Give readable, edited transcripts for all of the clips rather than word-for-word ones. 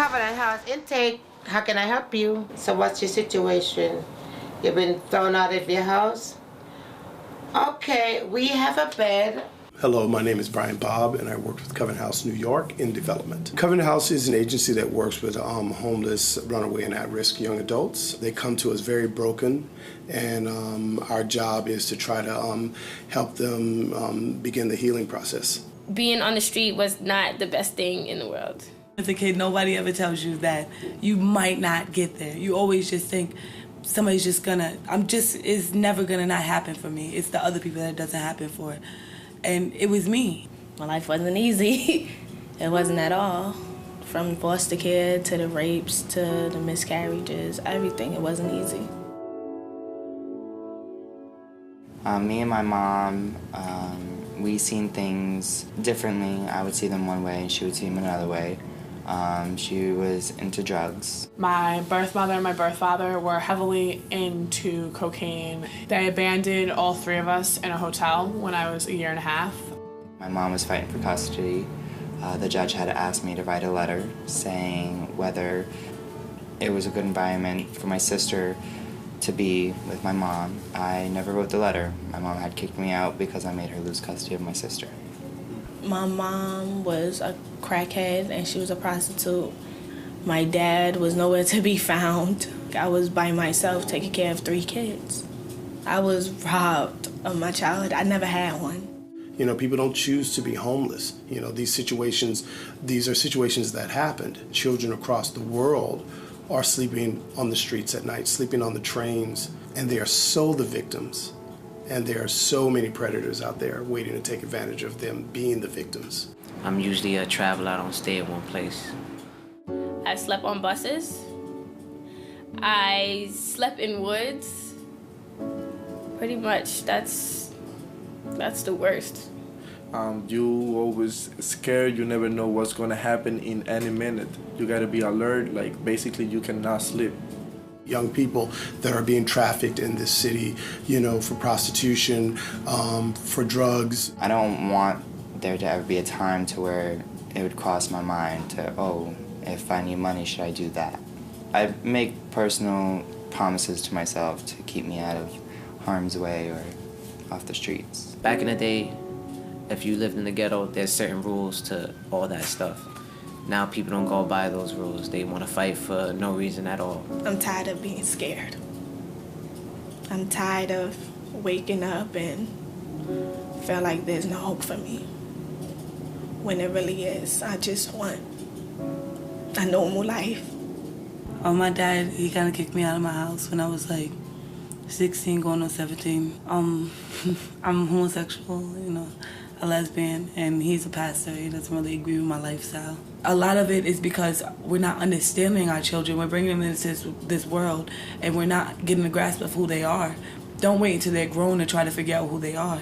Covenant House intake. How can I help you? So what's your situation? You've been thrown out of your house? Okay, we have a bed. Hello, my name is Brian Bobb, and I work with Covenant House New York in development. Covenant House is an agency that works with homeless, runaway, and at-risk young adults. They come to us very broken, and our job is to try to help them begin the healing process. Being on the street was not the best thing in the world. As a kid, nobody ever tells you that you might not get there. You always just think, somebody's just gonna, it's never gonna not happen for me. It's the other people that it doesn't happen for. And it was me. My life wasn't easy. It wasn't at all. From foster care to the rapes to the miscarriages, everything, it wasn't easy. Me and my mom, we seen things differently. I would see them one way and she would see them another way. She was into drugs. My birth mother and my birth father were heavily into cocaine. They abandoned all three of us in a hotel when I was 1.5 years. My mom was fighting for custody. The judge had asked me to write a letter saying whether it was a good environment for my sister to be with my mom. I never wrote the letter. My mom had kicked me out because I made her lose custody of my sister. My mom was a crackhead and she was a prostitute. My dad was nowhere to be found. I was by myself taking care of 3 kids. I was robbed of my childhood. I never had one. You know, people don't choose to be homeless. You know, these are situations that happened. Children across the world are sleeping on the streets at night, sleeping on the trains, and they are so the victims. And there are so many predators out there waiting to take advantage of them being the victims. I'm usually a traveler. I don't stay at one place. I slept on buses. I slept in woods. Pretty much, that's the worst. You always scared. You never know what's going to happen in any minute. You got to be alert. Like, basically, you cannot sleep. Young people that are being trafficked in this city, you know, for prostitution, for drugs. I don't want there to ever be a time to where it would cross my mind to, oh, if I need money, should I do that? I make personal promises to myself to keep me out of harm's way or off the streets. Back in the day, if you lived in the ghetto, there's certain rules to all that stuff. Now people don't go by those rules. They want to fight for no reason at all. I'm tired of being scared. I'm tired of waking up and feel like there's no hope for me. When there really is. I just want a normal life. My dad, he kind of kicked me out of my house when I was like 16 going on 17. I'm homosexual, you know, a lesbian, and he's a pastor. He doesn't really agree with my lifestyle. A lot of it is because we're not understanding our children. We're bringing them into this world, and we're not getting a grasp of who they are. Don't wait until they're grown to try to figure out who they are.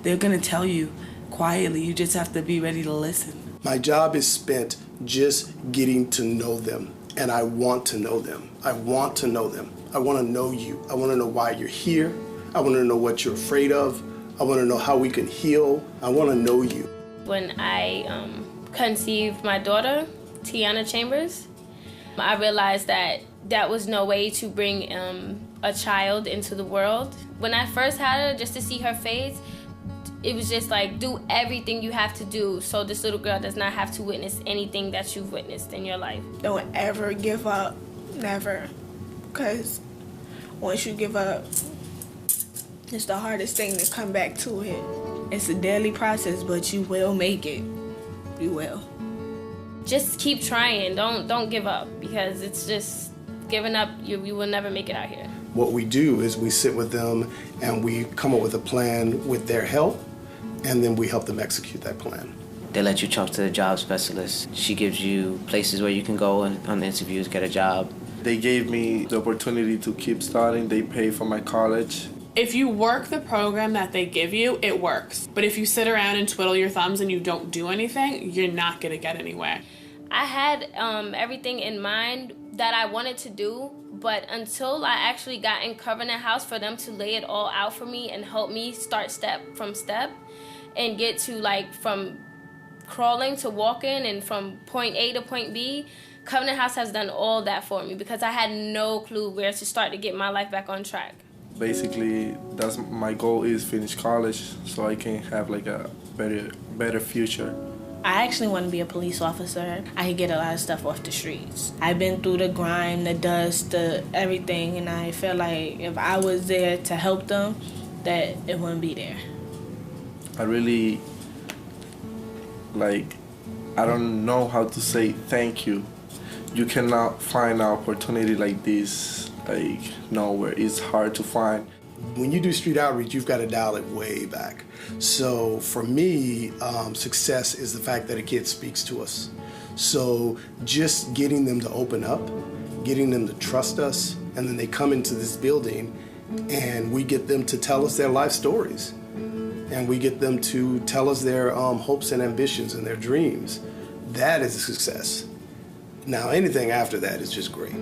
They're going to tell you quietly. You just have to be ready to listen. My job is spent just getting to know them, and I want to know them. I want to know them. I want to know you. I want to know why you're here. I want to know what you're afraid of. I want to know how we can heal. I want to know you. When I conceived my daughter, Tiana Chambers, I realized that that was no way to bring a child into the world. When I first had her, just to see her face, it was just like, do everything you have to do so this little girl does not have to witness anything that you've witnessed in your life. Don't ever give up, never. Because once you give up, it's the hardest thing to come back to it. It's a daily process, but you will make it. You will. Just keep trying. Don't give up, because it's just giving up, you will never make it out here. What we do is we sit with them and we come up with a plan with their help, and then we help them execute that plan. They let you talk to the job specialist. She gives you places where you can go and on the interviews, get a job. They gave me the opportunity to keep studying. They pay for my college. If you work the program that they give you, it works. But if you sit around and twiddle your thumbs and you don't do anything, you're not going to get anywhere. I had everything in mind that I wanted to do, but until I actually got in Covenant House for them to lay it all out for me and help me start step from step and get to, like, from crawling to walking and from point A to point B, Covenant House has done all that for me because I had no clue where to start to get my life back on track. Basically, that's my goal is finish college so I can have like a better future. I actually want to be a police officer. I can get a lot of stuff off the streets. I've been through the grime, the dust, the everything, and I feel like if I was there to help them, that it wouldn't be there. I really, like, I don't know how to say thank you. You cannot find an opportunity like this, like, nowhere. It's hard to find. When you do street outreach, you've got to dial it way back. So for me, success is the fact that a kid speaks to us. So just getting them to open up, getting them to trust us, and then they come into this building and we get them to tell us their life stories. And we get them to tell us their hopes and ambitions and their dreams. That is a success. Now, anything after that is just great.